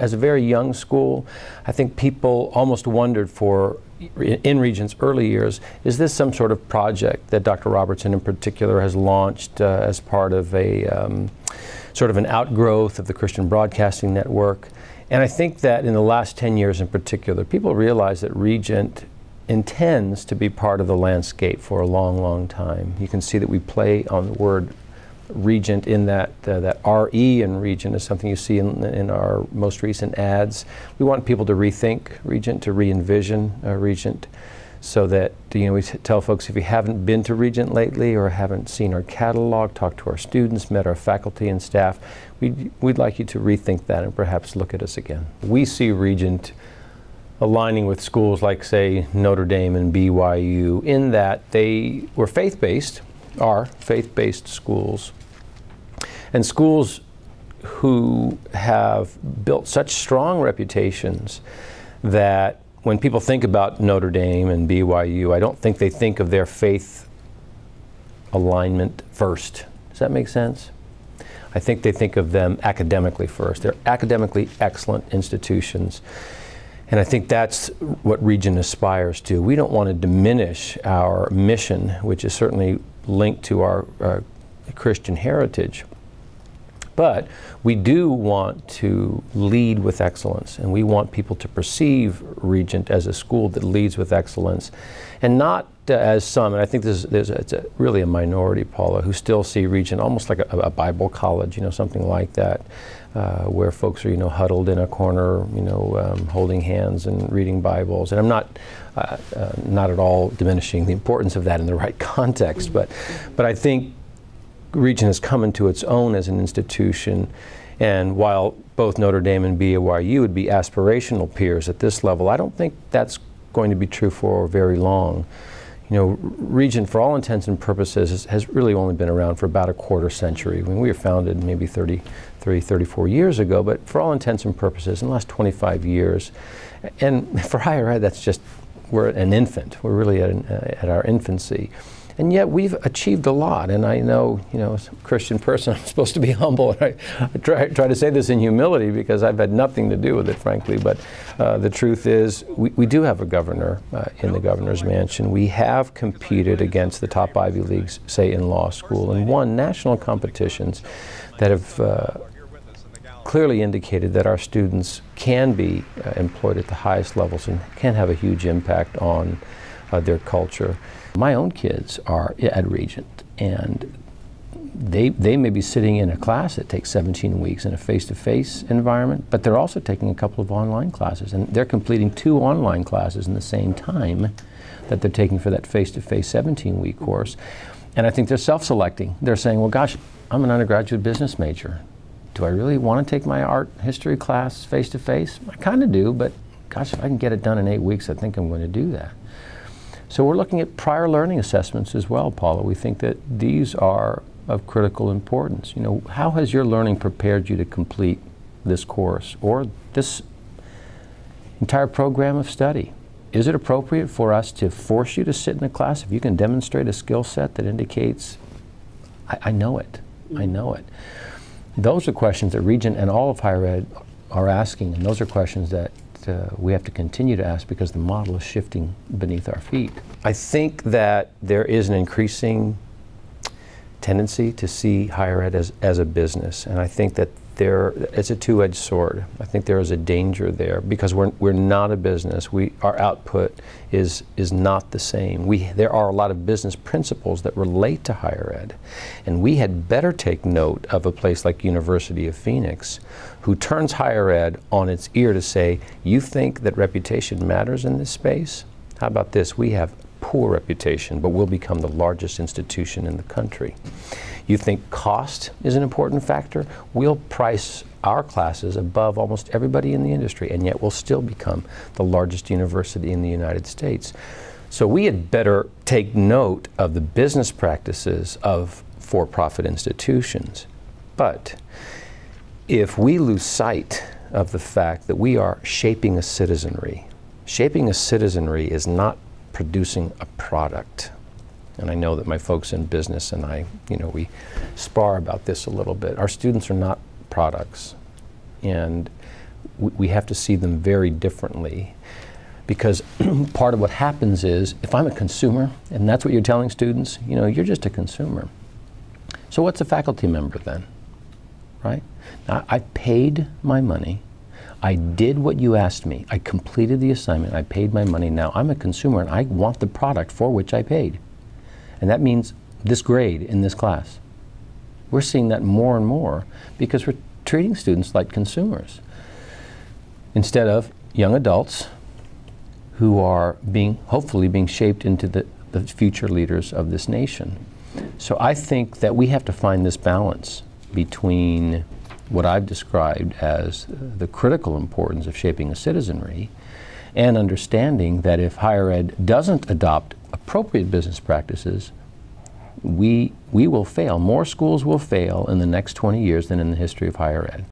as a very young school, I think people almost wondered in Regent's early years, is this some sort of project that Dr. Robertson in particular has launched as part of a sort of an outgrowth of the Christian Broadcasting Network? And I think that in the last 10 years in particular, people realize that Regent intends to be part of the landscape for a long, long time. You can see that we play on the word Regent in that RE in Regent is something you see in our most recent ads. We want people to rethink Regent, to re-envision Regent, so that, you know, we tell folks, if you haven't been to Regent lately or haven't seen our catalog, talked to our students, met our faculty and staff, we'd like you to rethink that and perhaps look at us again. We see Regent aligning with schools like, say, Notre Dame and BYU, in that they were faith-based, are faith-based schools, and schools who have built such strong reputations that when people think about Notre Dame and BYU, I don't think they think of their faith alignment first. Does that make sense? I think they think of them academically first. They're academically excellent institutions. And I think that's what Regent aspires to. We don't want to diminish our mission, which is certainly linked to our Christian heritage. But we do want to lead with excellence, and we want people to perceive Regent as a school that leads with excellence, and not as some, and I think it's really a minority, Paula, who still see Regent almost like a Bible college, you know, something like that, where folks are, you know, huddled in a corner, you know, holding hands and reading Bibles. And I'm not at all diminishing the importance of that in the right context, but I think Regent has come into its own as an institution, and while both Notre Dame and BYU would be aspirational peers at this level, I don't think that's going to be true for very long. You know, Regent, for all intents and purposes, has really only been around for about a quarter century. I mean, we were founded maybe 34 years ago, but for all intents and purposes, in the last 25 years, and for higher ed, that's just, we're an infant. We're really at our infancy. And yet we've achieved a lot, and I know, you know, as a Christian person, I'm supposed to be humble, and I try to say this in humility because I've had nothing to do with it, frankly, but the truth is we do have a governor in the governor's mansion. We have competed against the top Ivy Leagues, say in law school, and won national competitions that have clearly indicated that our students can be employed at the highest levels and can have a huge impact on their culture. My own kids are at Regent, and they may be sitting in a class that takes 17 weeks in a face-to-face environment, but they're also taking a couple of online classes, and they're completing 2 online classes in the same time that they're taking for that face-to-face 17-week course. And I think they're self-selecting. They're saying, well, gosh, I'm an undergraduate business major. Do I really want to take my art history class face-to-face? I kind of do, but gosh, if I can get it done in 8 weeks, I think I'm going to do that. So we're looking at prior learning assessments as well, Paula. We think that these are of critical importance. You know, how has your learning prepared you to complete this course or this entire program of study? Is it appropriate for us to force you to sit in a class if you can demonstrate a skill set that indicates, I know it, I know it? Those are questions that Regent and all of higher ed are asking, and those are questions that we have to continue to ask because the model is shifting beneath our feet. I think that there is an increasing tendency to see higher ed as a business, and I think that it's a two-edged sword. I think there is a danger there because we're not a business. Our output is not the same. There are a lot of business principles that relate to higher ed, and we had better take note of a place like University of Phoenix, who turns higher ed on its ear to say, you think that reputation matters in this space? How about this? We have poor reputation, but we'll become the largest institution in the country. You think cost is an important factor? We'll price our classes above almost everybody in the industry, and yet we'll still become the largest university in the United States. So we had better take note of the business practices of for-profit institutions. But if we lose sight of the fact that we are shaping a citizenry is not producing a product. And I know that my folks in business and I, we spar about this a little bit. Our students are not products. And we have to see them very differently. Because part of what happens is, if I'm a consumer, and that's what you're telling students, you know, you're just a consumer. So what's a faculty member then, right? Now, I paid my money. I did what you asked me. I completed the assignment. I paid my money. Now I'm a consumer and I want the product for which I paid. And that means this grade in this class. We're seeing that more and more because we're treating students like consumers instead of young adults who are hopefully being shaped into the future leaders of this nation. So I think that we have to find this balance between what I've described as the critical importance of shaping a citizenry and understanding that if higher ed doesn't adopt appropriate business practices, we will fail. More schools will fail in the next 20 years than in the history of higher ed.